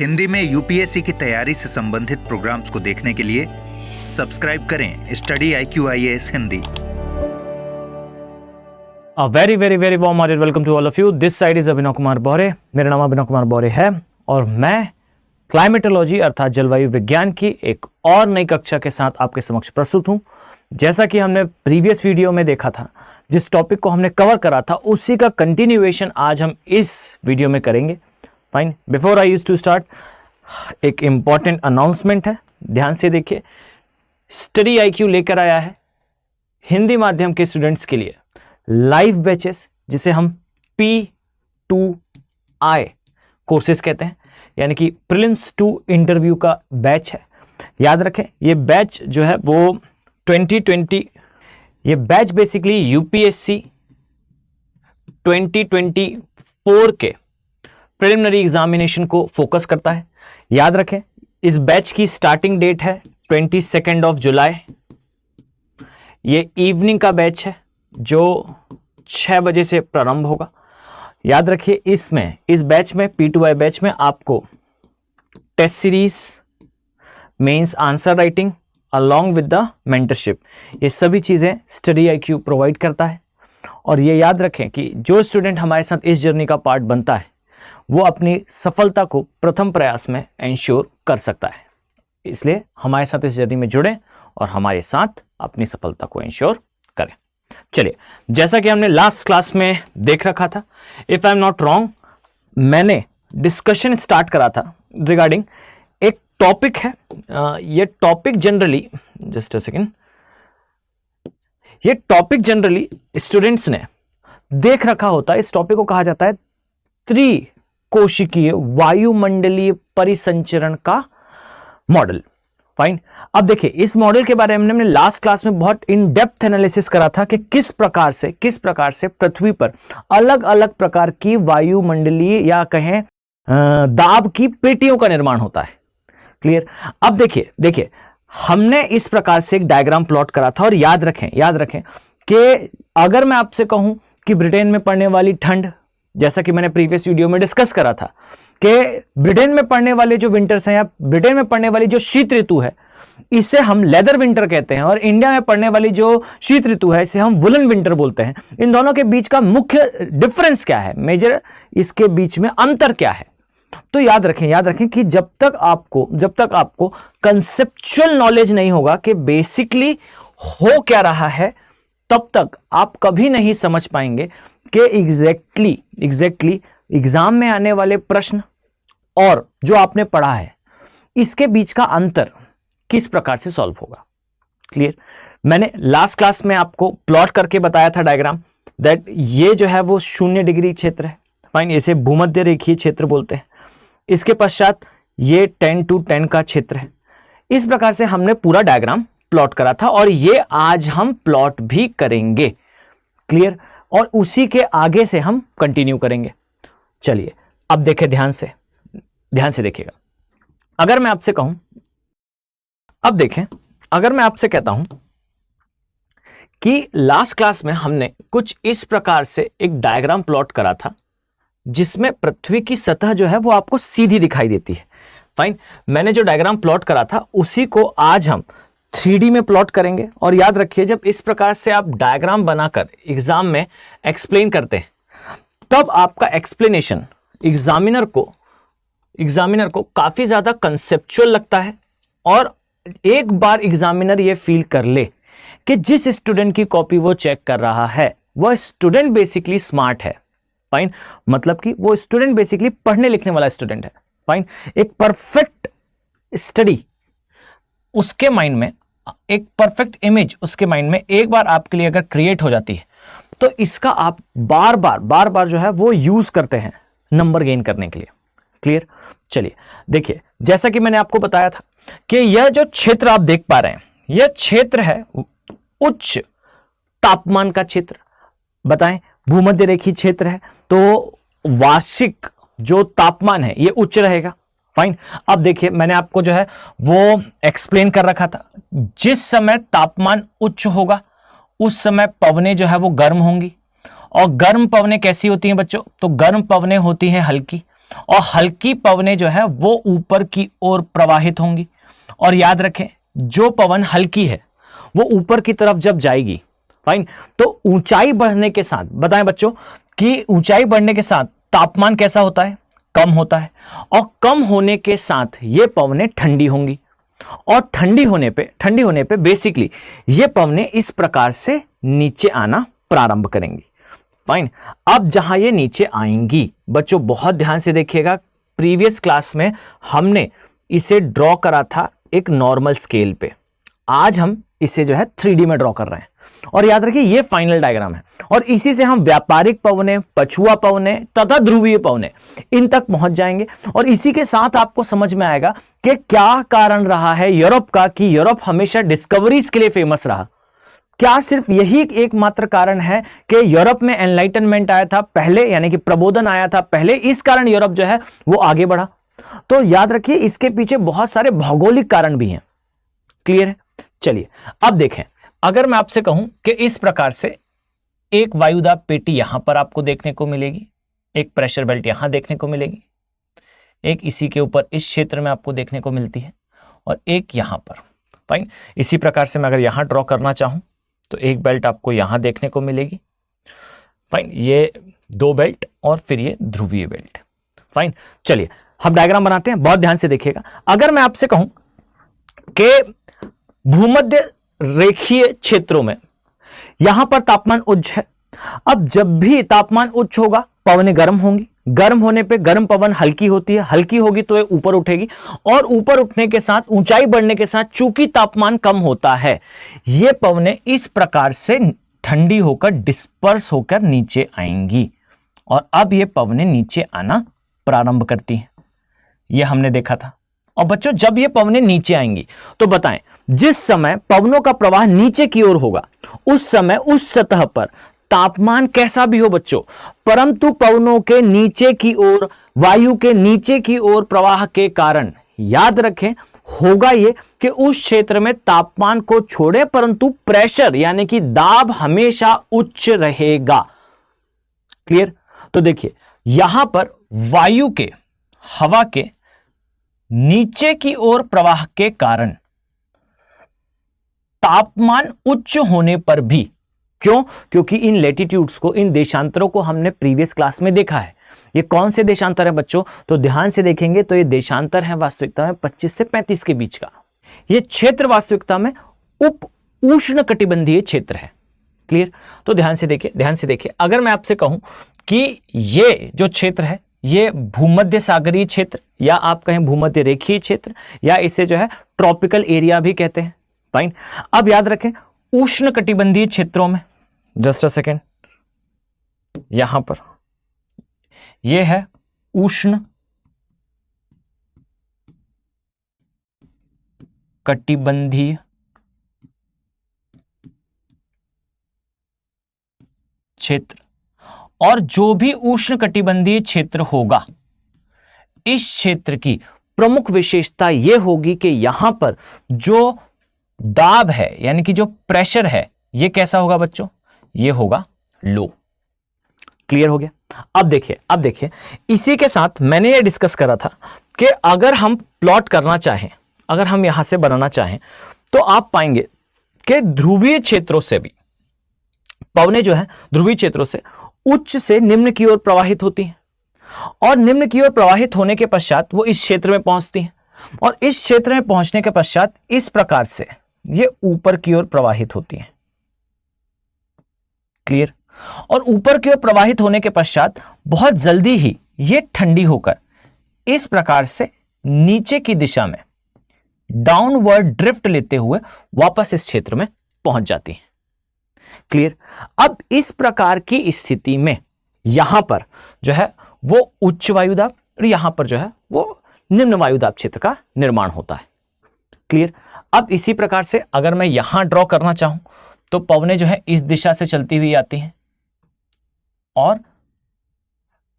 हिंदी में यूपीएससी की तैयारी से संबंधित प्रोग्राम्स को देखने के लिए सब्सक्राइब करें study IQ IAS Hindi. A very very very warm hearted welcome to all of you. This side is Abhinav Kumar बौरे। मेरा नाम अभिनव कुमार बौरे है और मैं क्लाइमेटोलॉजी अर्थात जलवायु विज्ञान की एक और नई कक्षा के साथ आपके समक्ष प्रस्तुत हूं। जैसा कि हमने प्रीवियस वीडियो में देखा था, जिस टॉपिक को हमने कवर करा था उसी का कंटिन्यूएशन आज हम इस वीडियो में करेंगे। Fine, before I use to start, एक इम्पॉर्टेंट अनाउंसमेंट है, ध्यान से देखिए। स्टडी IQ लेकर आया है हिंदी माध्यम के स्टूडेंट्स के लिए लाइव बैचेस, जिसे हम P2I कोर्सेज कहते हैं, यानी कि प्रीलिम्स टू इंटरव्यू का बैच है। याद रखें, ये बैच जो है वो 2020, ये बैच बेसिकली यूपीएससी 2024 के प्रिलिमिनरी एग्जामिनेशन को फोकस करता है। याद रखें, इस बैच की स्टार्टिंग डेट है 22 जुलाई। ये इवनिंग का बैच है जो 6 बजे से प्रारंभ होगा। याद रखिए, इस बैच में P2I बैच में आपको test series, mains answer writing along with the mentorship, ये सभी चीज़ें स्टडी IQ प्रोवाइड करता है। और ये याद रखें कि जो स्टूडेंट हमारे साथ इस जर्नी का पार्ट बनता है वो अपनी सफलता को प्रथम प्रयास में इंश्योर कर सकता है। इसलिए हमारे साथ इस जर्नी में जुड़ें और हमारे साथ अपनी सफलता को इंश्योर करें। चलिए, जैसा कि हमने लास्ट क्लास में देख रखा था, if I am not wrong, मैंने डिस्कशन स्टार्ट करा था रिगार्डिंग एक टॉपिक है। ये topic generally, just a second, ये टॉपिक जनरली स्टूडेंट्स ने देख रखा होता है। इस टॉपिक को कहा जाता है त्रिकोशिकीय वायुमंडलीय परिसंचरण का मॉडल। फाइन, अब देखिए, इस मॉडल के बारे में हमने लास्ट क्लास में बहुत इन डेप्थ एनालिसिस करा था कि किस प्रकार से पृथ्वी पर अलग अलग प्रकार की वायुमंडलीय या कहें दाब की पेटियों का निर्माण होता है। क्लियर। अब देखिए हमने इस प्रकार से एक डायग्राम प्लॉट करा था और याद रखें कि अगर मैं आपसे कहूं कि ब्रिटेन में पड़ने वाली ठंड, जैसा कि मैंने प्रीवियस वीडियो में डिस्कस करा था कि ब्रिटेन में पड़ने वाले जो विंटर्स हैं या ब्रिटेन में पड़ने वाली जो शीत ऋतु है, इसे हम लेदर विंटर कहते हैं, और इंडिया में पड़ने वाली जो शीत ऋतु है इसे हम वुलन विंटर बोलते हैं। इन दोनों के बीच का मुख्य डिफरेंस क्या है, मेजर इसके बीच में अंतर क्या है? तो याद रखें कि जब तक आपको कंसेप्चुअल नॉलेज नहीं होगा कि बेसिकली हो क्या रहा है, तब तक आप कभी नहीं समझ पाएंगे कि एग्जैक्टली एग्जाम में आने वाले प्रश्न और जो आपने पढ़ा है इसके बीच का अंतर किस प्रकार से सॉल्व होगा। क्लियर। मैंने लास्ट क्लास में आपको प्लॉट करके बताया था डायग्राम, दैट ये जो है वो 0 डिग्री क्षेत्र है। फाइन, इसे भूमध्य रेखीय क्षेत्र बोलते हैं। इसके पश्चात ये 10 to 10 का क्षेत्र है। इस प्रकार से हमने पूरा डायग्राम प्लॉट करा था और ये आज हम प्लॉट भी करेंगे। क्लियर। और उसी के आगे से हम कंटिन्यू करेंगे। चलिए, अब देखें, ध्यान से देखिएगा। अगर मैं आपसे कहता हूं कि लास्ट क्लास में हमने कुछ इस प्रकार से एक डायग्राम प्लॉट करा था जिसमें पृथ्वी की सतह जो है वो आपको सीधी दिखाई देती है। फाइन, मैंने जो डायग्राम प्लॉट करा था उसी को आज हम 3D में प्लॉट करेंगे। और याद रखिए, जब इस प्रकार से आप डायग्राम बनाकर एग्जाम में एक्सप्लेन करते हैं तब आपका एक्सप्लेनेशन एग्जामिनर को काफी ज्यादा कंसेप्चुअल लगता है। और एक बार एग्जामिनर ये फील कर ले कि जिस स्टूडेंट की कॉपी वो चेक कर रहा है वह स्टूडेंट बेसिकली स्मार्ट है। फाइन, मतलब कि वो स्टूडेंट बेसिकली पढ़ने लिखने वाला स्टूडेंट है। फाइन, एक परफेक्ट स्टडी उसके माइंड में, एक परफेक्ट इमेज उसके माइंड में एक बार आपके लिए अगर क्रिएट हो जाती है तो इसका आप बार बार जो है वो यूज करते हैं नंबर गेन करने के लिए। क्लियर। चलिए देखिए, जैसा कि मैंने आपको बताया था कि यह जो क्षेत्र आप देख पा रहे हैं, यह क्षेत्र है उच्च तापमान का क्षेत्र। बताएं, भूमध्य रेखीय क्षेत्र है तो वार्षिक जो तापमान है ये उच्च रहेगा। फाइन, अब देखिए, मैंने आपको जो है वो एक्सप्लेन कर रखा था, जिस समय तापमान उच्च होगा उस समय पवनें जो है वो गर्म होंगी। और गर्म पवनें कैसी होती हैं बच्चों? तो गर्म पवनें होती हैं हल्की, और हल्की पवनें जो है वो ऊपर की ओर प्रवाहित होंगी। और याद रखें, जो पवन हल्की है वो ऊपर की तरफ जब जाएगी, फाइन, तो ऊंचाई बढ़ने के साथ, बताएं बच्चों कि ऊंचाई बढ़ने के साथ तापमान कैसा होता है? कम होता है। और कम होने के साथ ये पवनें ठंडी होंगी, और ठंडी होने पे बेसिकली ये पवनें इस प्रकार से नीचे आना प्रारंभ करेंगी। फाइन। अब जहां ये नीचे आएंगी, बच्चों बहुत ध्यान से देखिएगा, प्रीवियस क्लास में हमने इसे ड्रॉ करा था एक नॉर्मल स्केल पे, आज हम इसे जो है 3D में ड्रॉ कर रहे हैं। और याद रखिए ये फाइनल डायग्राम है, और इसी से हम व्यापारिक पवनें, पछुआ पवनें तथा ध्रुवीय पवनें इन तक पहुंच जाएंगे। और इसी के साथ आपको समझ में आएगा कि क्या कारण रहा है यूरोप का, कि यूरोप हमेशा डिस्कवरीज के लिए फेमस रहा। क्या सिर्फ यही एकमात्र कारण है कि यूरोप में एनलाइटनमेंट आया था पहले, यानी कि प्रबोधन आया था पहले, इस कारण यूरोप जो है वो आगे बढ़ा? तो याद रखिए इसके पीछे बहुत सारे भौगोलिक कारण भी हैं। क्लियर है? चलिए अब देखें, अगर मैं आपसे कहूं कि इस प्रकार से एक वायुदाब पेटी यहां पर आपको देखने को मिलेगी, एक प्रेशर बेल्ट यहां देखने को मिलेगी, एक इसी के ऊपर इस क्षेत्र में आपको देखने को मिलती है, और एक यहां पर। फाइन। इसी प्रकार से मैं अगर यहां ड्रॉ करना चाहूं तो एक बेल्ट आपको यहां देखने को मिलेगी। फाइन। ये दो बेल्ट और फिर ये ध्रुवीय बेल्ट। फाइन। चलिए हम डायग्राम बनाते हैं, बहुत ध्यान से देखिएगा। अगर मैं आपसे कहूं कि भूमध्य रेखीय क्षेत्रों में यहां पर तापमान उच्च है, अब जब भी तापमान उच्च होगा पवनें गर्म होंगी, गर्म होने पे गर्म पवन हल्की होती है, हल्की होगी तो ये ऊपर उठेगी, और ऊपर उठने के साथ, ऊंचाई बढ़ने के साथ, चूंकि तापमान कम होता है, ये पवनें इस प्रकार से ठंडी होकर डिस्पर्स होकर नीचे आएंगी, और अब ये पवनें नीचे आना प्रारंभ करती हैं। ये हमने देखा था। और बच्चों जब ये पवनें नीचे आएंगी तो बताएं, जिस समय पवनों का प्रवाह नीचे की ओर होगा उस समय उस सतह पर तापमान कैसा भी हो बच्चों, परंतु पवनों के नीचे की ओर, वायु के नीचे की ओर प्रवाह के कारण याद रखें होगा ये कि उस क्षेत्र में तापमान को छोड़े परंतु प्रेशर यानी कि दाब हमेशा उच्च रहेगा। क्लियर? तो देखिए यहां पर वायु के, हवा के नीचे की ओर प्रवाह के कारण तापमान उच्च होने पर भी, क्यों? क्योंकि इन लेटिट्यूड्स को, इन देशांतरों को हमने प्रीवियस क्लास में देखा है। ये कौन से देशांतर है बच्चों? तो ध्यान से देखेंगे तो ये देशांतर है वास्तविकता में 25 से 35 के बीच का। ये क्षेत्र वास्तविकता में उप उष्ण कटिबंधीय क्षेत्र है। क्लियर? तो ध्यान से देखिए, अगर मैं आपसे कहूं कि ये जो क्षेत्र है ये भूमध्य सागरीय क्षेत्र, या आप कहें भूमध्य रेखीय क्षेत्र, या इसे जो है ट्रॉपिकल एरिया भी कहते हैं। फाइन। अब याद रखें उष्ण कटिबंधीय क्षेत्रों में, जस्ट अ सेकेंड, यहां पर यह है उष्ण कटिबंधीय क्षेत्र, और जो भी उष्ण कटिबंधीय क्षेत्र होगा इस क्षेत्र की प्रमुख विशेषता यह होगी कि यहां पर जो दाब है यानी कि जो प्रेशर है ये कैसा होगा बच्चों? ये होगा लो। क्लियर हो गया? अब देखिए इसी के साथ मैंने ये डिस्कस करा था कि अगर हम प्लॉट करना चाहें, अगर हम यहां से बनाना चाहें तो आप पाएंगे कि ध्रुवीय क्षेत्रों से भी पवनें जो है ध्रुवीय क्षेत्रों से उच्च से निम्न की ओर प्रवाहित होती हैं, और निम्न की ओर प्रवाहित होने के पश्चात वो इस क्षेत्र में पहुंचती हैं, और इस क्षेत्र में पहुंचने के पश्चात इस प्रकार से ये ऊपर की ओर प्रवाहित होती हैं। क्लियर? और ऊपर की ओर प्रवाहित होने के पश्चात बहुत जल्दी ही ये ठंडी होकर इस प्रकार से नीचे की दिशा में डाउनवर्ड ड्रिफ्ट लेते हुए वापस इस क्षेत्र में पहुंच जाती हैं। क्लियर? अब इस प्रकार की स्थिति में यहां पर जो है वो उच्च वायुदाब और यहां पर जो है वो निम्न वायुदाब क्षेत्र का निर्माण होता है। क्लियर? अब इसी प्रकार से अगर मैं यहां ड्रॉ करना चाहूं तो पवनें जो है इस दिशा से चलती हुई आती हैं, और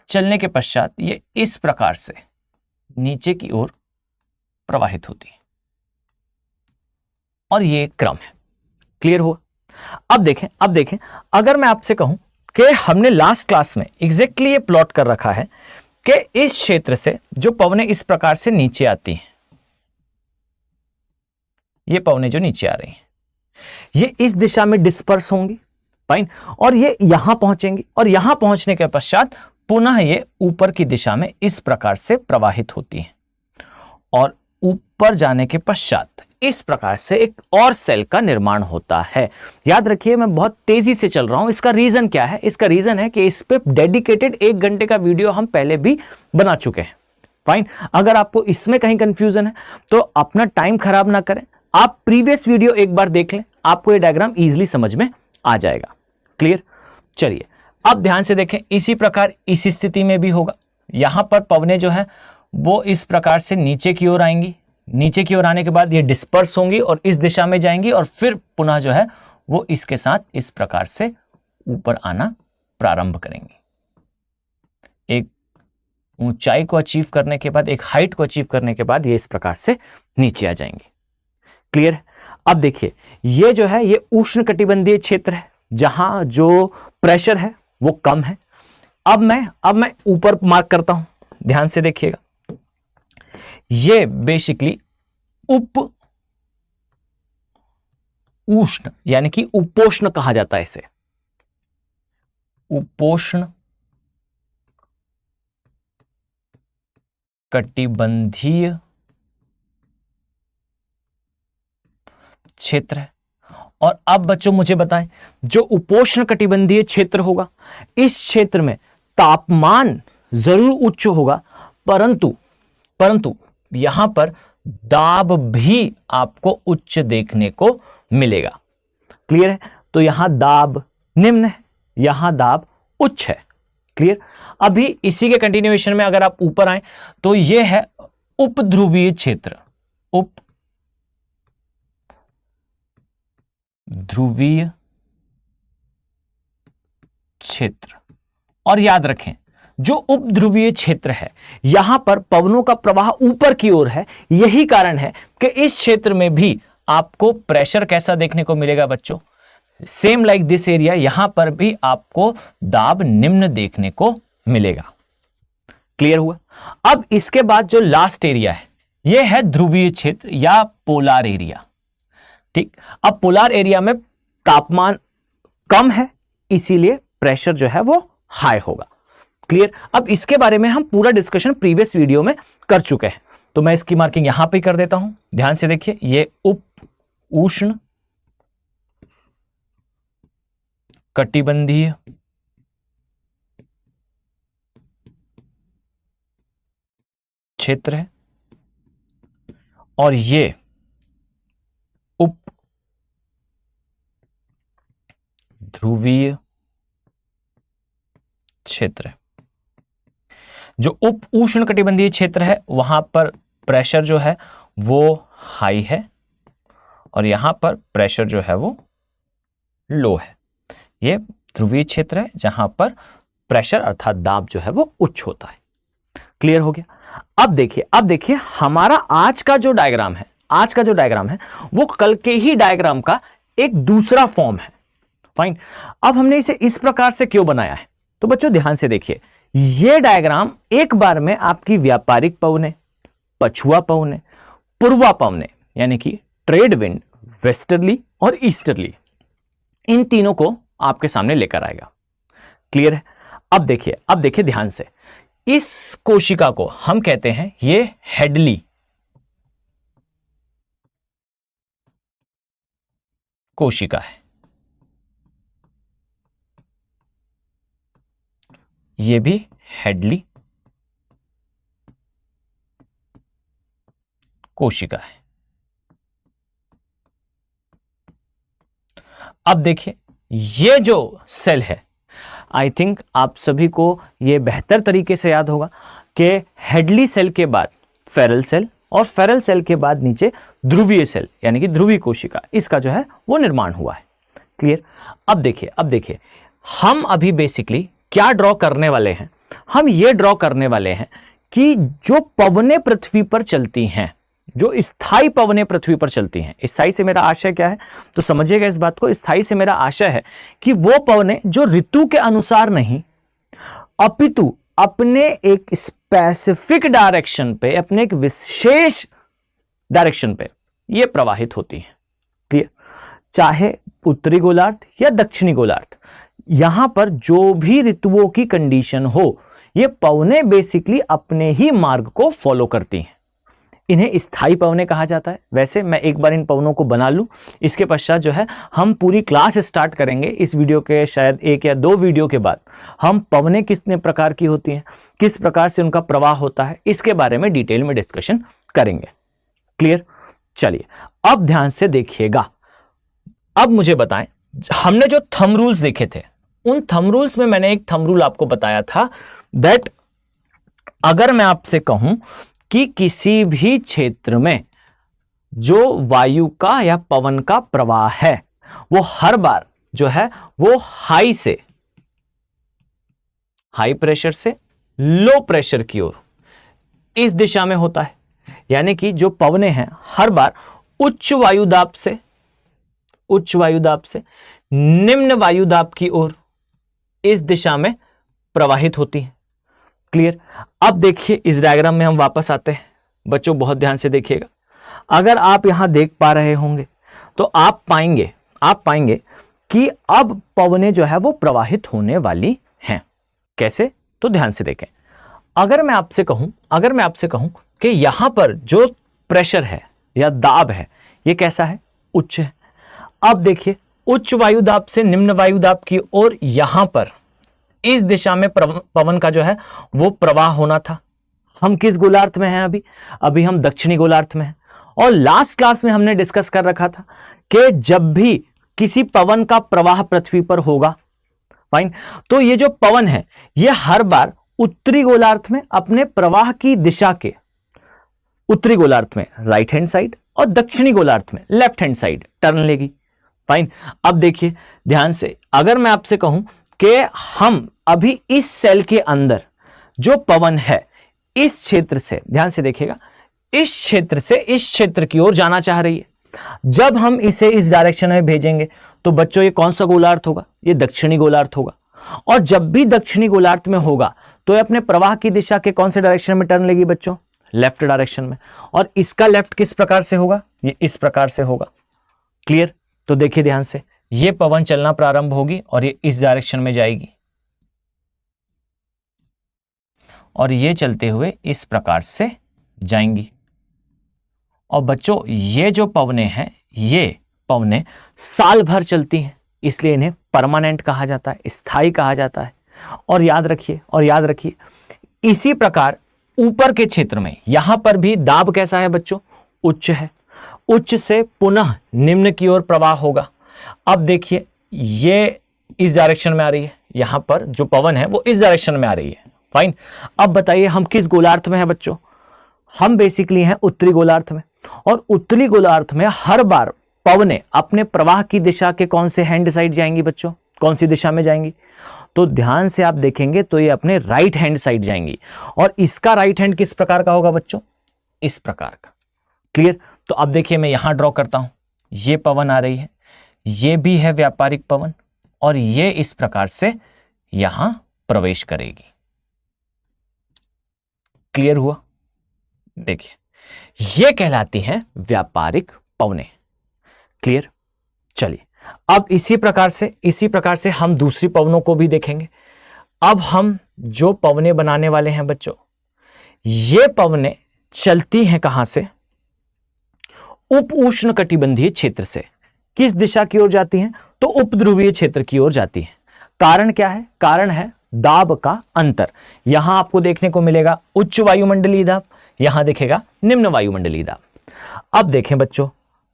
चलने के पश्चात ये इस प्रकार से नीचे की ओर प्रवाहित होती है, और ये क्रम है। क्लियर हुआ? अब देखें अगर मैं आपसे कहूं कि हमने लास्ट क्लास में एग्जैक्टली ये प्लॉट कर रखा है कि इस क्षेत्र से जो पवनें इस प्रकार से नीचे आती हैं, ये पवनें जो नीचे आ रही हैं, ये इस दिशा में डिस्पर्स होंगी, फाइन, और ये यहां पहुंचेंगी और यहां पहुंचने के पश्चात पुनः ये ऊपर की दिशा में इस प्रकार से प्रवाहित होती हैं और ऊपर जाने के पश्चात इस प्रकार से एक और सेल का निर्माण होता है। याद रखिए मैं बहुत तेजी से चल रहा हूं, इसका रीजन क्या है? इसका रीजन है कि इस पे डेडिकेटेड 1 घंटे का वीडियो हम पहले भी बना चुके हैं, फाइन। अगर आपको इसमें कहीं कंफ्यूजन है तो अपना टाइम खराब ना करें, आप प्रीवियस वीडियो एक बार देख लें, आपको ये डायग्राम इजीली समझ में आ जाएगा। क्लियर? चलिए अब ध्यान से देखें, इसी प्रकार इस स्थिति में भी होगा। यहां पर पवनें जो है वो इस प्रकार से नीचे की ओर आएंगी, नीचे की ओर आने के बाद ये डिस्पर्स होंगी और इस दिशा में जाएंगी और फिर पुनः जो है वो इसके साथ इस प्रकार से ऊपर आना प्रारंभ करेंगी। एक ऊंचाई को अचीव करने के बाद, एक हाइट को अचीव करने के बाद ये इस प्रकार से नीचे आ जाएंगे। क्लियर? अब देखिए ये जो है ये उष्णकटिबंधीय क्षेत्र है जहां जो प्रेशर है वो कम है। अब मैं ऊपर मार्क करता हूं, ध्यान से देखिएगा, ये बेसिकली उप उष्ण यानी कि उपोष्ण कहा जाता है इसे, उपोष्ण कटिबंधीय क्षेत्र है। और अब बच्चों मुझे बताएं, जो उपोष्ण कटिबंधीय क्षेत्र होगा इस क्षेत्र में तापमान जरूर उच्च होगा, परंतु यहां पर दाब भी आपको उच्च देखने को मिलेगा। क्लियर है? तो यहां दाब निम्न है, यहां दाब उच्च है। क्लियर? अभी इसी के कंटिन्यूएशन में अगर आप ऊपर आए तो यह है उपध्रुवीय क्षेत्र, उपध्रुवीय क्षेत्र। और याद रखें जो उपध्रुवीय क्षेत्र है यहां पर पवनों का प्रवाह ऊपर की ओर है, यही कारण है कि इस क्षेत्र में भी आपको प्रेशर कैसा देखने को मिलेगा बच्चों, सेम लाइक दिस एरिया, यहां पर भी आपको दाब निम्न देखने को मिलेगा। क्लियर हुआ? अब इसके बाद जो लास्ट एरिया है यह है ध्रुवीय क्षेत्र या पोलार एरिया। ठीक, अब पोलार एरिया में तापमान कम है, इसीलिए प्रेशर जो है वो हाई होगा। क्लियर? अब इसके बारे में हम पूरा डिस्कशन प्रीवियस वीडियो में कर चुके हैं, तो मैं इसकी मार्किंग यहां पे कर देता हूं। ध्यान से देखिए, ये उप उष्ण कटिबंधीय क्षेत्र है और ये उप ध्रुवीय क्षेत्र है। जो उप उष्ण कटिबंधीय क्षेत्र है वहां पर प्रेशर जो है वो हाई है और यहां पर प्रेशर जो है वो लो है। ये ध्रुवीय क्षेत्र है जहां पर प्रेशर अर्थात दाब जो है वो उच्च होता है। क्लियर हो गया? अब देखिए हमारा आज का जो डायग्राम है वो कल के ही डायग्राम का एक दूसरा फॉर्म है। फाइन। अब हमने इसे इस प्रकार से क्यों बनाया है? तो बच्चों ध्यान से देखिए, यह डायग्राम एक बार में आपकी व्यापारिक पवनें, पछुआ पवनें, पूर्वा पवनें यानी कि ट्रेड विंड, वेस्टर्ली और ईस्टर्ली, इन तीनों को आपके सामने लेकर आएगा। क्लियर है? अब देखिए ध्यान से, इस कोशिका को हम कहते हैं ये हेडली कोशिका है, ये भी हेडली कोशिका है। अब देखिए ये जो सेल है, आई थिंक आप सभी को ये बेहतर तरीके से याद होगा कि हेडली सेल के बाद फेरल सेल और फेरल सेल के बाद नीचे ध्रुवीय सेल यानी कि ध्रुवीय कोशिका, इसका जो है वो निर्माण हुआ है। क्लियर? अब देखिए हम अभी बेसिकली क्या ड्रॉ करने वाले हैं? हम ये ड्रॉ करने वाले हैं कि जो पवनें पृथ्वी पर चलती हैं, जो स्थायी पवनें पृथ्वी पर चलती हैं, स्थायी से मेरा आशय क्या है तो समझिएगा इस बात को। स्थायी से मेरा आशय है कि वो पवनें जो ऋतु के अनुसार नहीं अपितु अपने एक स्पेसिफिक डायरेक्शन पे, अपने एक विशेष डायरेक्शन पे ये प्रवाहित होती है। क्लियर? चाहे उत्तरी गोलार्ध या दक्षिणी गोलार्ध, यहां पर जो भी ऋतुओं की कंडीशन हो, ये पवनें बेसिकली अपने ही मार्ग को फॉलो करती हैं। इन्हें स्थायी पवनें कहा जाता है। वैसे मैं एक बार इन पवनों को बना लूं, इसके पश्चात जो है हम पूरी क्लास स्टार्ट करेंगे। इस वीडियो के शायद 1 या 2 वीडियो के बाद हम पवनें कितने प्रकार की होती हैं, किस प्रकार से उनका प्रवाह होता है, इसके बारे में डिटेल में डिस्कशन करेंगे। क्लियर? चलिए अब ध्यान से देखिएगा। अब मुझे बताएं, हमने जो थंब रूल्स देखे थे, उन थंब रूल्स में मैंने एक थंब रूल आपको बताया था दैट अगर मैं आपसे कहूं कि किसी भी क्षेत्र में जो वायु का या पवन का प्रवाह है वो हर बार जो है वो हाई प्रेशर से लो प्रेशर की ओर इस दिशा में होता है। यानी कि जो पवनें हैं हर बार उच्च वायुदाब से निम्न वायुदाब की ओर इस दिशा में प्रवाहित होती हैं। क्लियर? अब देखिए इस डायग्राम में हम वापस आते हैं। बच्चों बहुत ध्यान से देखिएगा। अगर आप यहां देख पा रहे होंगे तो आप पाएंगे कि अब पवनें जो है वो प्रवाहित होने वाली हैं। कैसे? तो ध्यान से देखें। अगर मैं आपसे कहूं कि यहां पर जो प्रेशर है या दाब है ये कैसा है? उच्च है। अब देखिए उच्च वायुदाब से निम्न वायुदाब की ओर यहां पर इस दिशा में पवन का जो है वो प्रवाह होना था। हम किस गोलार्ध में हैं? अभी हम दक्षिणी गोलार्ध में हैं। और लास्ट क्लास में हमने डिस्कस कर रखा था कि जब भी किसी पवन का प्रवाह पृथ्वी पर होगा, फाइन, तो ये जो पवन है ये हर बार उत्तरी गोलार्ध में अपने प्रवाह की दिशा के उत्तरी गोलार्ध में राइट हैंड साइड और दक्षिणी गोलार्ध में लेफ्ट हैंड साइड टर्न लेगी। फाइन। अब देखिए ध्यान से, अगर मैं आपसे कहूं कि हम अभी इस सेल के अंदर जो पवन है इस क्षेत्र से, ध्यान से देखिएगा, इस क्षेत्र से इस क्षेत्र की ओर जाना चाह रही है। जब हम इसे इस डायरेक्शन में भेजेंगे तो बच्चों ये कौन सा गोलार्ध होगा? ये दक्षिणी गोलार्ध होगा। और जब भी दक्षिणी गोलार्ध में होगा तो ये अपने प्रवाह की दिशा के कौन से डायरेक्शन में टर्न लेगी बच्चों? लेफ्ट डायरेक्शन में। और इसका लेफ्ट किस प्रकार से होगा? ये इस प्रकार से होगा। क्लियर? तो देखिए ध्यान से, ये पवन चलना प्रारंभ होगी और ये इस डायरेक्शन में जाएगी और ये चलते हुए इस प्रकार से जाएंगी। और बच्चों ये जो पवनें हैं ये पवनें साल भर चलती हैं, इसलिए इन्हें परमानेंट कहा जाता है, स्थायी कहा जाता है। और याद रखिए इसी प्रकार ऊपर के क्षेत्र में यहां पर भी दाब कैसा है बच्चों? उच्च है। उच्च से पुनः निम्न की ओर प्रवाह होगा। अब देखिए ये इस डायरेक्शन में आ रही है, यहां पर जो पवन है वो इस डायरेक्शन में आ रही है। फाइन। अब बताइए हम किस गोलार्ध में हैं बच्चों? हम बेसिकली हैं उत्तरी गोलार्ध में। और उत्तरी गोलार्ध में हर बार पवनें अपने प्रवाह की दिशा के कौन से हैंड साइड जाएंगी बच्चों? कौन सी दिशा में जाएंगी? तो ध्यान से आप देखेंगे तो ये अपने राइट हैंड साइड जाएंगी। और इसका राइट हैंड किस प्रकार का होगा बच्चों? इस प्रकार का। क्लियर? तो अब देखिए मैं यहां ड्रॉ करता हूं, ये पवन आ रही है, ये भी है व्यापारिक पवन और ये इस प्रकार से यहां प्रवेश करेगी। क्लियर हुआ? देखिए ये कहलाती हैं व्यापारिक पवनें। क्लियर? चलिए अब इसी प्रकार से हम दूसरी पवनों को भी देखेंगे। अब हम जो पवनें बनाने वाले हैं बच्चों, ये पवनें चलती हैं कहां से? उप उष्ण कटिबंधीय क्षेत्र से। किस दिशा की ओर जाती हैं? तो उपध्रुवीय क्षेत्र की ओर जाती हैं। कारण क्या है? कारण है दाब का अंतर। यहां आपको देखने को मिलेगा उच्च वायुमंडलीय दाब, यहां दिखेगा निम्न वायुमंडलीय दाब। अब देखें बच्चों,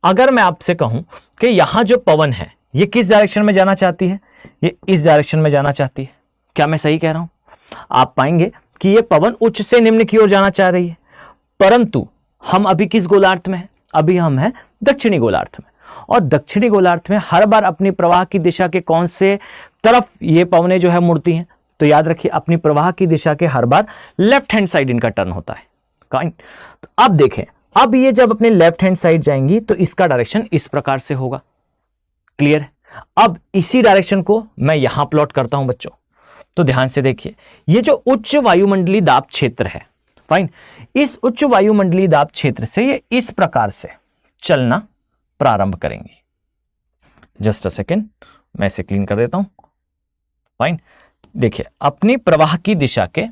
अगर मैं आपसे कहूं कि यहां जो पवन है ये किस डायरेक्शन में जाना चाहती है? ये इस डायरेक्शन में जाना चाहती है। क्या मैं सही कह रहा हूं? आप पाएंगे कि ये पवन उच्च से निम्न की ओर जाना चाह रही है, परंतु हम अभी किस गोलार्ध में हैं? अभी हम हैं दक्षिणी गोलार्ध में। और दक्षिणी गोलार्ध में हर बार अपनी प्रवाह की दिशा के कौन से तरफ ये पवनें जो है मुड़ती हैं? तो याद रखिए अपनी प्रवाह की दिशा के हर बार लेफ्ट हैंड साइड इनका टर्न होता है। तो अब देखें, अब ये जब अपने लेफ्ट हैंड साइड जाएंगी तो इसका डायरेक्शन इस प्रकार से होगा। क्लियर? अब इसी डायरेक्शन को मैं यहां प्लॉट करता हूं बच्चों। तो ध्यान से देखिए, ये जो उच्च वायुमंडलीय दाब क्षेत्र है, फाइन, इस उच्च वायुमंडलीय दाब क्षेत्र से ये इस प्रकार से चलना प्रारंभ करेंगे। जस्ट अ सेकेंड, मैं इसे क्लीन कर देता हूं। फाइन, देखिए अपनी प्रवाह की दिशा के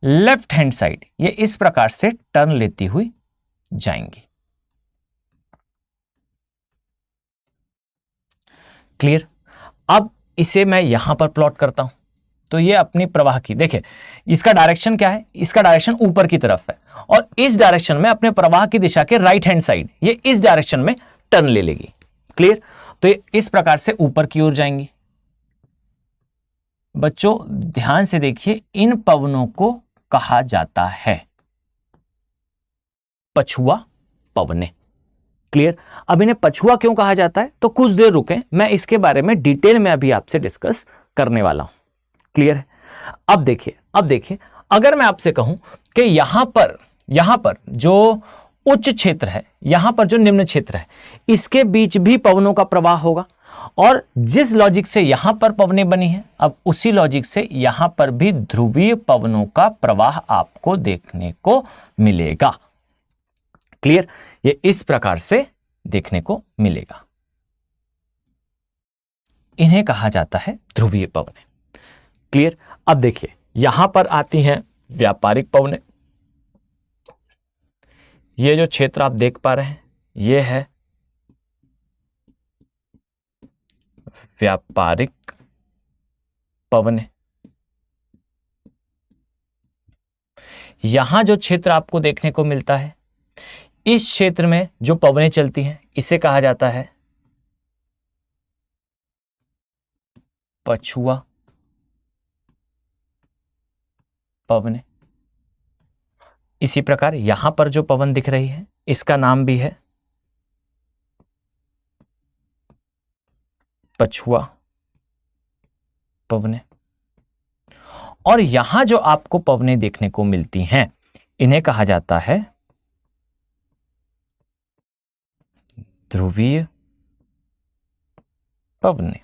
लेफ्ट हैंड साइड ये इस प्रकार से टर्न लेती हुई जाएंगी। क्लियर? अब इसे मैं यहां पर प्लॉट करता हूं, तो ये अपनी प्रवाह की, देखिए इसका डायरेक्शन क्या है, इसका डायरेक्शन ऊपर की तरफ है, और इस डायरेक्शन में अपने प्रवाह की दिशा के राइट हैंड साइड ये इस डायरेक्शन में टर्न ले लेगी। क्लियर? तो ये इस प्रकार से ऊपर की ओर जाएंगी। बच्चों ध्यान से देखिए, इन पवनों को कहा जाता है पछुआ पवने। क्लियर? अब इन्हें पछुआ क्यों कहा जाता है, तो कुछ देर रुकें, मैं इसके बारे में डिटेल में अभी आपसे डिस्कस करने वाला हूं। क्लियर है? अब देखिए अगर मैं आपसे कहूं कि यहां पर जो उच्च क्षेत्र है, यहां पर जो निम्न क्षेत्र है, इसके बीच भी पवनों का प्रवाह होगा, और जिस लॉजिक से यहां पर पवनें बनी हैं, अब उसी लॉजिक से यहां पर भी ध्रुवीय पवनों का प्रवाह आपको देखने को मिलेगा। क्लियर? ये इस प्रकार से देखने को मिलेगा। इन्हें कहा जाता है ध्रुवीय पवनें। क्लियर? अब देखिए यहां पर आती हैं व्यापारिक पवनें। ये जो क्षेत्र आप देख पा रहे हैं, ये है व्यापारिक पवनें। यहां जो क्षेत्र आपको देखने को मिलता है, इस क्षेत्र में जो पवनें चलती हैं, इसे कहा जाता है पछुआ पवनें। इसी प्रकार यहां पर जो पवन दिख रही है, इसका नाम भी है पछुआ पवनें। और यहां जो आपको पवनें देखने को मिलती हैं, इन्हें कहा जाता है ध्रुवीय पवनें।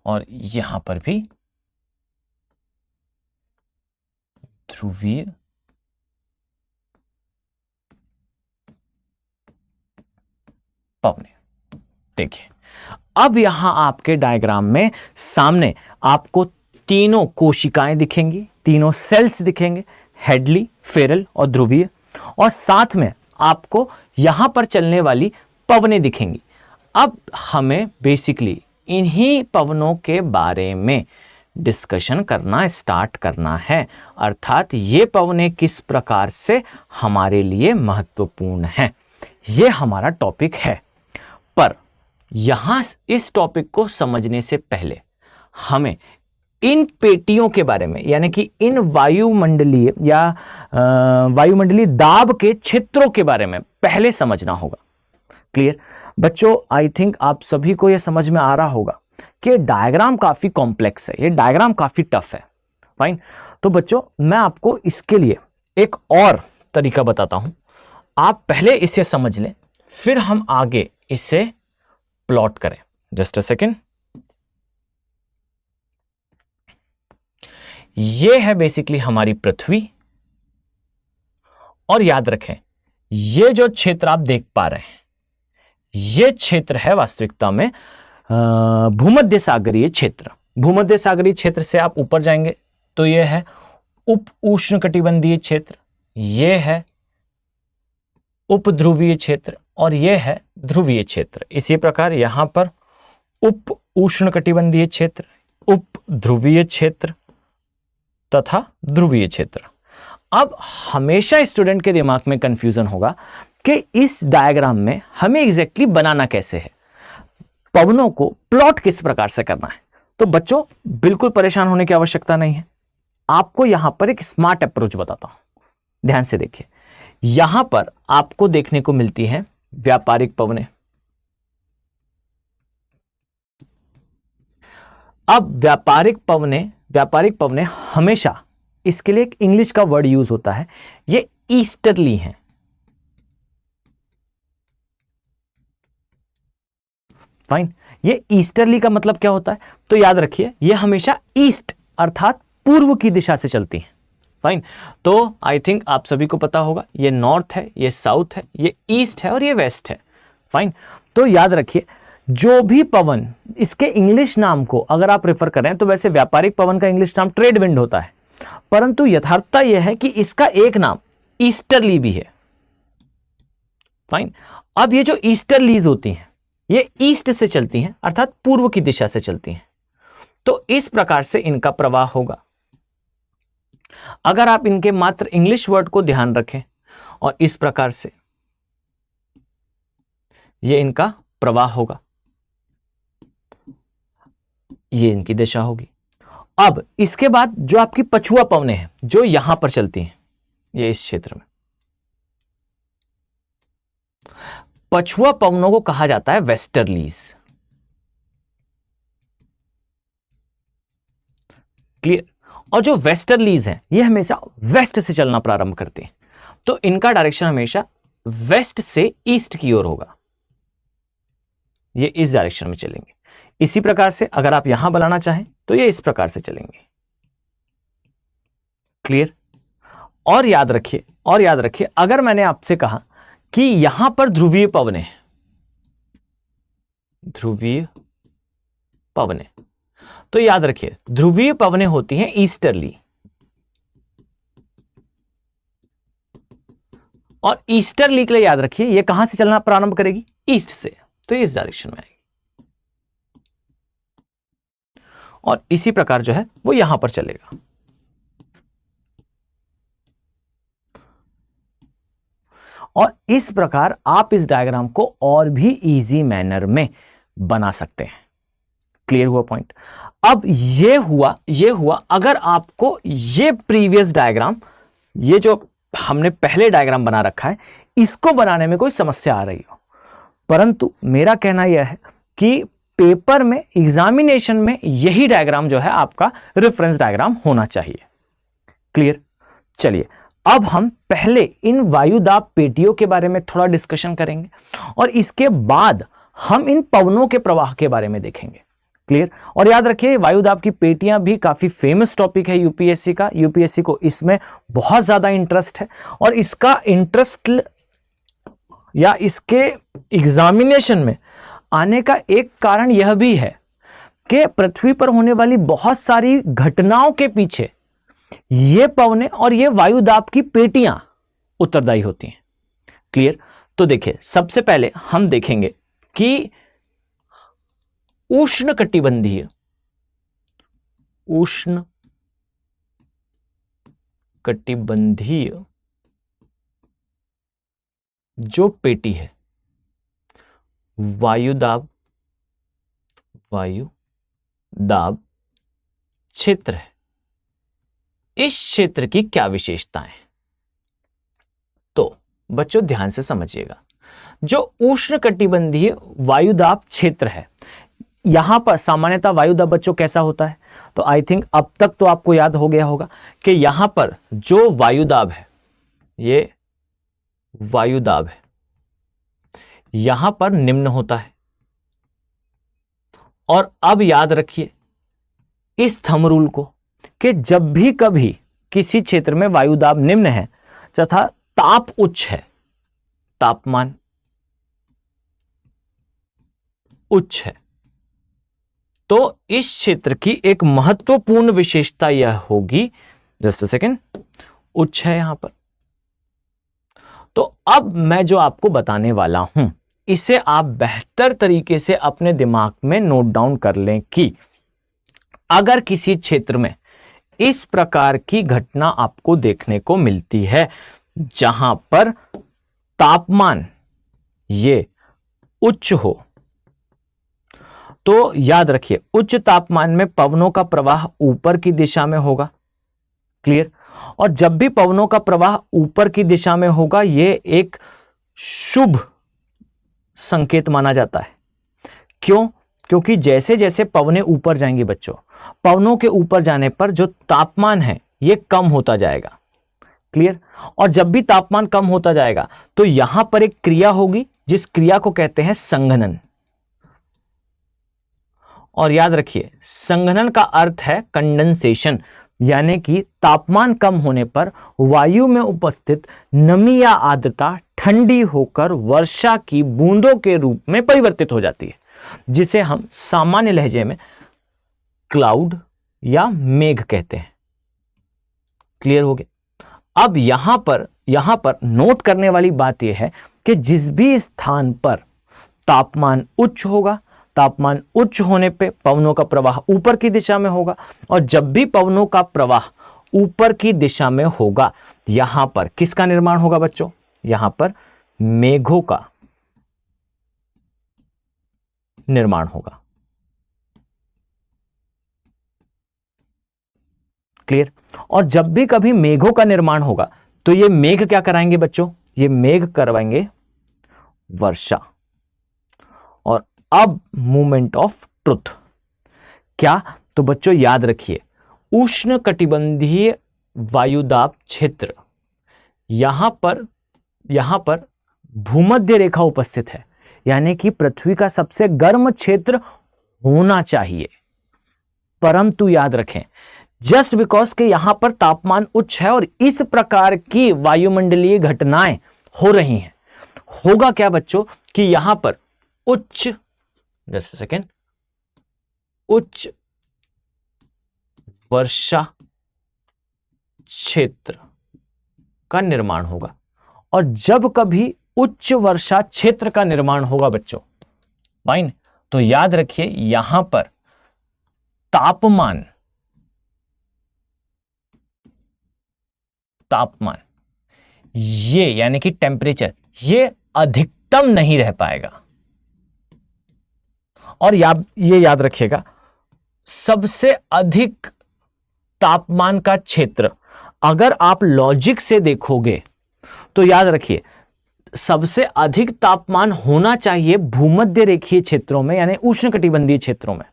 और यहां पर भी ध्रुवीय पवनें। देखिए अब यहां आपके डायग्राम में सामने आपको तीनों कोशिकाएं दिखेंगी, तीनों सेल्स दिखेंगे, हेडली, फेरल और ध्रुवीय, और साथ में आपको यहां पर चलने वाली पवनें दिखेंगी। अब हमें बेसिकली इन्हीं पवनों के बारे में डिस्कशन करना स्टार्ट करना है, अर्थात ये पवनें किस प्रकार से हमारे लिए महत्वपूर्ण हैं, ये हमारा टॉपिक है। पर यहां इस टॉपिक को समझने से पहले हमें इन पेटियों के बारे में, यानी कि इन वायुमंडलीय या वायुमंडलीय दाब के क्षेत्रों के बारे में पहले समझना होगा। क्लियर? बच्चों आई थिंक आप सभी को यह समझ में आ रहा होगा कि डायग्राम काफी कॉम्प्लेक्स है, ये डायग्राम काफी टफ है। फाइन, तो बच्चों मैं आपको इसके लिए एक और तरीका बताता हूं, आप पहले इसे समझ लें, फिर हम आगे इसे प्लॉट करें। Just a second. ये है बेसिकली हमारी पृथ्वी, और याद रखें ये जो क्षेत्र आप देख पा रहे हैं, ये क्षेत्र है वास्तविकता में भूमध्य सागरीय क्षेत्र। भूमध्य सागरीय क्षेत्र से आप ऊपर जाएंगे तो ये है उप उष्णकटिबंधीय क्षेत्र, ये है उपध्रुवीय क्षेत्र, और ये है ध्रुवीय क्षेत्र। इसी प्रकार यहां पर उप उष्णकटिबंधीय क्षेत्र, उप ध्रुवीय क्षेत्र तथा ध्रुवीय क्षेत्र। अब हमेशा स्टूडेंट के दिमाग में कंफ्यूजन होगा कि इस डायग्राम में हमें एग्जैक्टली बनाना कैसे है, पवनों को प्लॉट किस प्रकार से करना है। तो बच्चों बिल्कुल परेशान होने की आवश्यकता नहीं है, आपको यहां पर एक स्मार्ट अप्रोच बताता हूं। ध्यान से देखिए, यहां पर आपको देखने को मिलती हैं व्यापारिक पवनें। अब व्यापारिक पवनें हमेशा, इसके लिए एक इंग्लिश का वर्ड यूज होता है, ये ईस्टर्ली हैं। फाइन, ये ईस्टर्ली का मतलब क्या होता है? तो याद रखिए ये हमेशा ईस्ट अर्थात पूर्व की दिशा से चलती है। फाइन, तो आई थिंक आप सभी को पता होगा ये नॉर्थ है, ये साउथ है, ये ईस्ट है और ये वेस्ट है। फाइन, तो याद रखिए जो भी पवन, इसके इंग्लिश नाम को अगर आप रेफर करें तो वैसे व्यापारिक पवन का इंग्लिश नाम ट्रेड विंड होता है, परंतु यथार्थता यह है कि इसका एक नाम ईस्टर्ली भी है। फाइन, अब ये जो ईस्टर्लीज होती हैं ये ईस्ट से चलती हैं अर्थात पूर्व की दिशा से चलती हैं, तो इस प्रकार से इनका प्रवाह होगा। अगर आप इनके मात्र इंग्लिश वर्ड को ध्यान रखें और इस प्रकार से ये इनका प्रवाह होगा, ये इनकी दिशा होगी। अब इसके बाद जो आपकी पछुआ पवनें हैं जो यहां पर चलती हैं, ये इस क्षेत्र में, पछुआ पवनों को कहा जाता है वेस्टर्लीज। क्लियर? और जो वेस्टर्लीज हैं ये हमेशा वेस्ट से चलना प्रारंभ करते हैं, तो इनका डायरेक्शन हमेशा वेस्ट से ईस्ट की ओर होगा, ये इस डायरेक्शन में चलेंगे। इसी प्रकार से अगर आप यहां बनाना चाहें तो ये इस प्रकार से चलेंगे। क्लियर? और याद रखिए अगर मैंने आपसे कहा कि यहां पर ध्रुवीय पवनें, तो याद रखिए ध्रुवीय पवनें होती हैं ईस्टर्ली, और ईस्टर्ली के लिए याद रखिए ये कहां से चलना प्रारंभ करेगी? ईस्ट से, तो ये इस डायरेक्शन में आएगी। और इसी प्रकार जो है वो यहां पर चलेगा। और इस प्रकार आप इस डायग्राम को और भी इजी मैनर में बना सकते हैं। क्लियर हुआ पॉइंट? अब ये हुआ अगर आपको ये प्रीवियस डायग्राम, ये जो हमने पहले डायग्राम बना रखा है, इसको बनाने में कोई समस्या आ रही हो, परंतु मेरा कहना यह है कि पेपर में, एग्जामिनेशन में यही डायग्राम जो है आपका रेफरेंस डायग्राम होना चाहिए। क्लियर? चलिए अब हम पहले इन वायुदाब पेटियों के बारे में थोड़ा डिस्कशन करेंगे और इसके बाद हम इन पवनों के प्रवाह के बारे में देखेंगे। क्लियर? और याद रखिए वायुदाब की पेटियां भी काफी फेमस टॉपिक है यूपीएससी का। यूपीएससी को इसमें बहुत ज्यादा इंटरेस्ट है और इसका इंटरेस्ट या इसके एग्जामिनेशन में आने का एक कारण यह भी है कि पृथ्वी पर होने वाली बहुत सारी घटनाओं के पीछे ये पवनें और ये वायुदाब की पेटियां उत्तरदायी होती हैं। क्लियर? तो देखिए सबसे पहले हम देखेंगे कि उष्णकटिबंधीय जो पेटी है, वायुदाब क्षेत्र है, इस क्षेत्र की क्या विशेषताएं? तो बच्चों ध्यान से समझिएगा, जो उष्णकटिबंधीय वायुदाब क्षेत्र है, यहां पर सामान्यतः वायुदाब बच्चों कैसा होता है? तो आई थिंक अब तक तो आपको याद हो गया होगा कि यहां पर जो वायुदाब है, ये वायुदाब है, यहां पर निम्न होता है। और अब याद रखिए इस थंब रूल को कि जब भी कभी किसी क्षेत्र में वायुदाब निम्न है तथा ताप उच्च है, तापमान उच्च है, तो इस क्षेत्र की एक महत्वपूर्ण विशेषता यह होगी, जस्ट अ सेकेंड, उच्च है यहां पर। तो अब मैं जो आपको बताने वाला हूं इसे आप बेहतर तरीके से अपने दिमाग में नोट डाउन कर लें कि अगर किसी क्षेत्र में इस प्रकार की घटना आपको देखने को मिलती है जहां पर तापमान ये उच्च हो, तो याद रखिए उच्च तापमान में पवनों का प्रवाह ऊपर की दिशा में होगा। क्लियर? और जब भी पवनों का प्रवाह ऊपर की दिशा में होगा ये एक शुभ संकेत माना जाता है। क्यों? क्योंकि जैसे जैसे पवनें ऊपर जाएंगी बच्चों, पवनों के ऊपर जाने पर जो तापमान है ये कम होता जाएगा। क्लियर? और जब भी तापमान कम होता जाएगा तो यहां पर एक क्रिया होगी जिस क्रिया को कहते हैं संघनन। और याद रखिए संघनन का अर्थ है कंडेंसेशन, यानी कि तापमान कम होने पर वायु में उपस्थित नमी या आर्द्रता ठंडी होकर वर्षा की बूंदों के रूप में परिवर्तित हो जाती है, जिसे हम सामान्य लहजे में क्लाउड या मेघ कहते हैं। क्लियर हो गया। अब यहां पर नोट करने वाली बात यह है कि जिस भी स्थान पर तापमान उच्च होगा, तापमान उच्च होने पे पवनों का प्रवाह ऊपर की दिशा में होगा, और जब भी पवनों का प्रवाह ऊपर की दिशा में होगा, यहां पर किसका निर्माण होगा बच्चों? यहां पर मेघों का निर्माण होगा। क्लियर। और जब भी कभी मेघों का निर्माण होगा तो ये मेघ क्या कराएंगे बच्चों? ये मेघ करवाएंगे वर्षा। और अब मूवमेंट ऑफ ट्रुथ क्या? तो बच्चों याद रखिए उष्ण कटिबंधीय वायुदाब क्षेत्र, यहां पर भूमध्य रेखा उपस्थित है, यानी कि पृथ्वी का सबसे गर्म क्षेत्र होना चाहिए। परंतु याद रखें जस्ट बिकॉज के यहां पर तापमान उच्च है और इस प्रकार की वायुमंडलीय घटनाएं हो रही हैं, होगा क्या बच्चों कि यहां पर उच्च वर्षा क्षेत्र का निर्माण होगा। और जब कभी उच्च वर्षा क्षेत्र का निर्माण होगा बच्चों, फाइन, तो याद रखिए यहां पर तापमान ये यानी कि टेम्परेचर ये अधिकतम नहीं रह पाएगा। और ये याद रखिएगा सबसे अधिक तापमान का क्षेत्र अगर आप लॉजिक से देखोगे तो याद रखिए सबसे अधिक तापमान होना चाहिए भूमध्य रेखीय क्षेत्रों में, यानी उष्णकटिबंधीय क्षेत्रों में,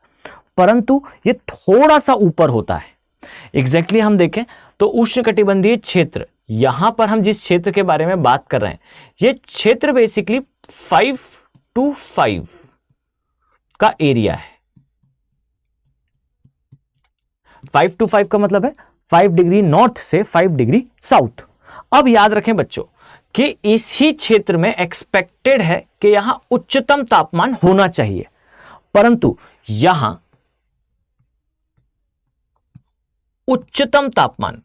परंतु ये थोड़ा सा ऊपर होता है। एग्जैक्टली हम देखें तो उष्णकटिबंधीय क्षेत्र, यहां पर हम जिस क्षेत्र के बारे में बात कर रहे हैं, ये क्षेत्र बेसिकली 5 to 5 का एरिया है। 5 to 5 का मतलब है 5 डिग्री नॉर्थ से 5 डिग्री साउथ। अब याद रखें बच्चों कि इसी क्षेत्र में एक्सपेक्टेड है कि यहां उच्चतम तापमान होना चाहिए, परंतु यहां उच्चतम तापमान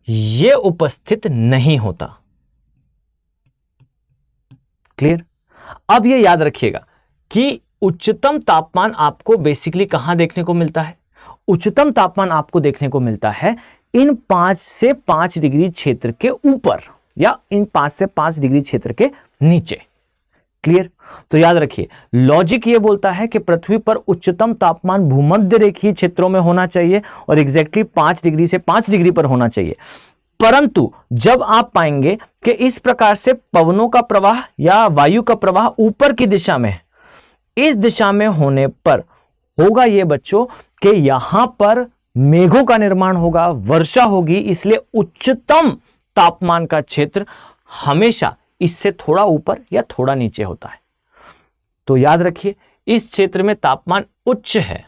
ये उपस्थित नहीं होता। क्लियर। अब ये याद रखिएगा कि उच्चतम तापमान आपको बेसिकली कहां देखने को मिलता है? उच्चतम तापमान आपको देखने को मिलता है इन 5 से 5 डिग्री क्षेत्र के ऊपर या इन 5 से 5 डिग्री क्षेत्र के नीचे। क्लियर। तो याद रखिए लॉजिक ये बोलता है कि पृथ्वी पर उच्चतम तापमान भूमध्य रेखीय क्षेत्रों में होना चाहिए और एग्जैक्टली 5 डिग्री से 5 डिग्री पर होना चाहिए, परंतु जब आप पाएंगे कि इस प्रकार से पवनों का प्रवाह या वायु का प्रवाह ऊपर की दिशा में, इस दिशा में होने पर होगा ये बच्चों कि यहां पर मेघों का निर्माण होगा, वर्षा होगी, इसलिए उच्चतम तापमान का क्षेत्र हमेशा इससे थोड़ा ऊपर या थोड़ा नीचे होता है। तो याद रखिए इस क्षेत्र में तापमान उच्च है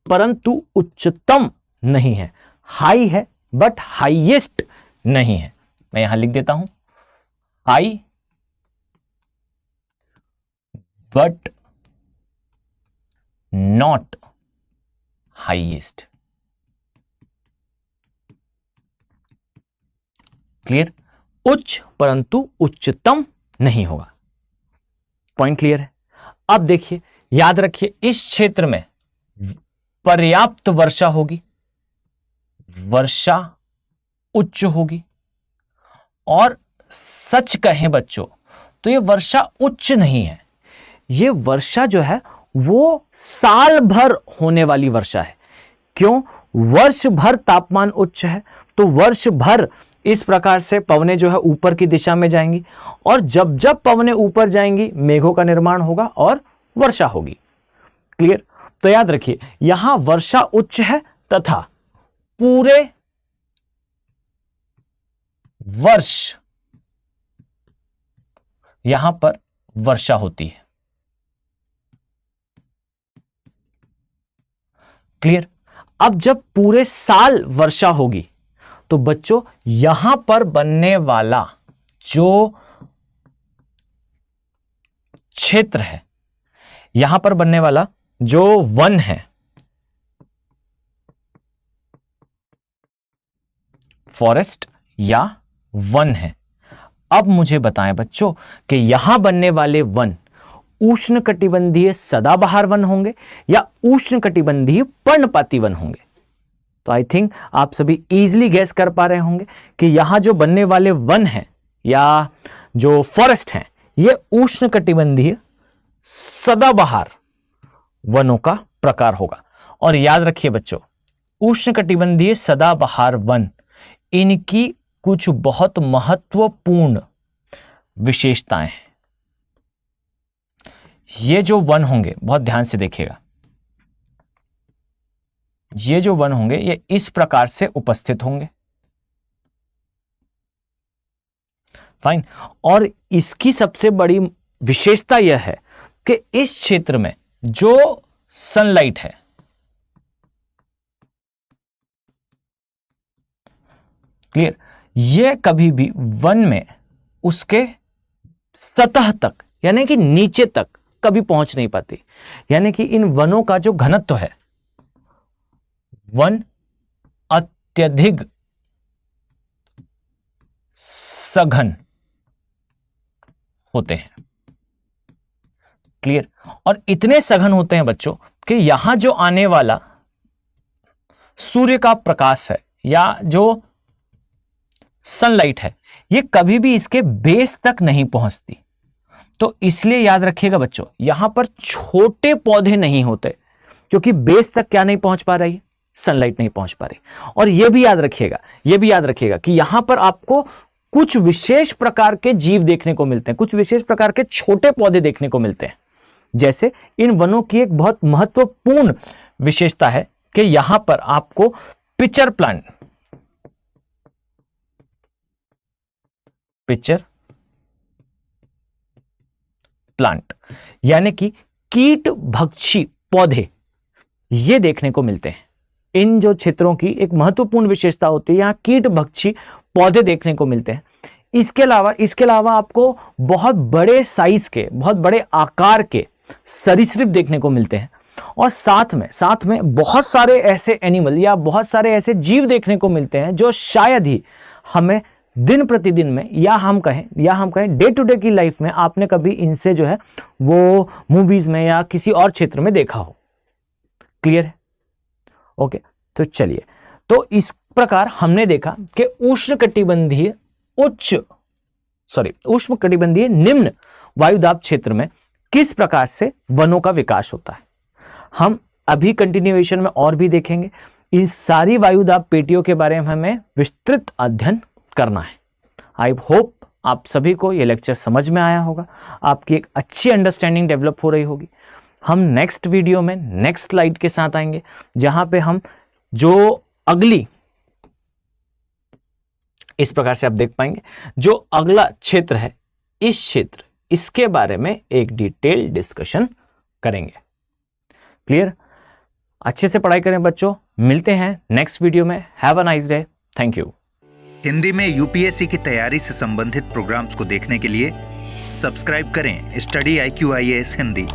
परंतु उच्चतम नहीं है, हाई है बट हाईएस्ट नहीं है। मैं यहां लिख देता हूं high but not highest. Clear. उच्च परंतु उच्चतम नहीं होगा। पॉइंट क्लियर है। अब देखिए याद रखिए इस क्षेत्र में पर्याप्त वर्षा होगी, वर्षा उच्च होगी, और सच कहें बच्चों तो ये वर्षा उच्च नहीं है, ये वर्षा जो है वो साल भर होने वाली वर्षा है। क्यों? वर्ष भर तापमान उच्च है तो वर्ष भर इस प्रकार से पवनें जो है ऊपर की दिशा में जाएंगी, और जब जब पवनें ऊपर जाएंगी मेघों का निर्माण होगा और वर्षा होगी। क्लियर। तो याद रखिए यहां वर्षा उच्च है तथा पूरे वर्ष यहां पर वर्षा होती है। क्लियर? अब जब पूरे साल वर्षा होगी तो बच्चों यहां पर बनने वाला जो क्षेत्र है, यहां पर बनने वाला जो वन है, फॉरेस्ट या वन है, अब मुझे बताएं बच्चों कि यहां बनने वाले वन उष्णकटिबंधीय सदाबहार वन होंगे या उष्णकटिबंधीय पर्णपाती वन होंगे। तो आई थिंक आप सभी इजीली गैस कर पा रहे होंगे कि यहां जो बनने वाले वन हैं या जो फॉरेस्ट हैं, ये उष्णकटिबंधीय सदाबहार वनों का प्रकार होगा। और याद रखिए बच्चों, उष्णकटिबंधीय सदाबहार वन, इनकी कुछ बहुत महत्वपूर्ण विशेषताएं हैं। ये जो वन होंगे, बहुत ध्यान से देखिएगा, ये जो वन होंगे ये इस प्रकार से उपस्थित होंगे। फाइन। और इसकी सबसे बड़ी विशेषता यह है कि इस क्षेत्र में जो सनलाइट है, क्लियर, ये कभी भी वन में उसके सतह तक यानी कि नीचे तक कभी पहुंच नहीं पाती। यानी कि इन वनों का जो घनत्व है, वन अत्यधिक सघन होते हैं। क्लियर? और इतने सघन होते हैं बच्चों कि यहां जो आने वाला सूर्य का प्रकाश है या जो सनलाइट है, ये कभी भी इसके बेस तक नहीं पहुंचती। तो इसलिए याद रखिएगा बच्चों, यहां पर छोटे पौधे नहीं होते क्योंकि बेस तक क्या नहीं पहुंच पा रही है, सनलाइट नहीं पहुंच पा रही। और यह भी याद रखिएगा कि यहां पर आपको कुछ विशेष प्रकार के जीव देखने को मिलते हैं, कुछ विशेष प्रकार के छोटे पौधे देखने को मिलते हैं। जैसे इन वनों की एक बहुत महत्वपूर्ण विशेषता है कि यहां पर आपको पिचर प्लांट यानी कि कीट भक्षी पौधे ये देखने को मिलते हैं। इन जो क्षेत्रों की एक महत्वपूर्ण विशेषता होती है, यहां कीट भक्षी पौधे देखने को मिलते हैं। इसके अलावा आपको बहुत बड़े साइज के, बहुत बड़े आकार के सरीसृप देखने को मिलते हैं। और साथ में बहुत सारे ऐसे एनिमल या बहुत सारे ऐसे जीव देखने को मिलते हैं जो शायद ही हमें दिन प्रतिदिन में या हम कहें डे टू डे की लाइफ में आपने कभी इनसे जो है वो मूवीज में या किसी और क्षेत्र में देखा हो। क्लियर है? ओके, तो चलिए, तो इस प्रकार हमने देखा कि उष्णकटिबंधीय निम्न वायुदाब क्षेत्र में किस प्रकार से वनों का विकास होता है। हम अभी कंटिन्यूएशन में और भी देखेंगे। इन सारी वायुदाब पेटियों के बारे में हमें विस्तृत अध्ययन करना है। आई होप आप सभी को यह लेक्चर समझ में आया होगा, आपकी एक अच्छी अंडरस्टैंडिंग डेवलप हो रही होगी। हम नेक्स्ट वीडियो में नेक्स्ट स्लाइड के साथ आएंगे, जहां पे हम जो अगली, इस प्रकार से आप देख पाएंगे, जो अगला क्षेत्र है, इसके बारे में एक डिटेल डिस्कशन करेंगे। क्लियर? अच्छे से पढ़ाई करें बच्चों। मिलते हैं नेक्स्ट वीडियो में। Have a nice day. Thank you. Hindi में यूपीएससी की तैयारी से संबंधित प्रोग्राम्स को देखने के लिए सब्सक्राइब करें स्टडी IQ IAS हिंदी।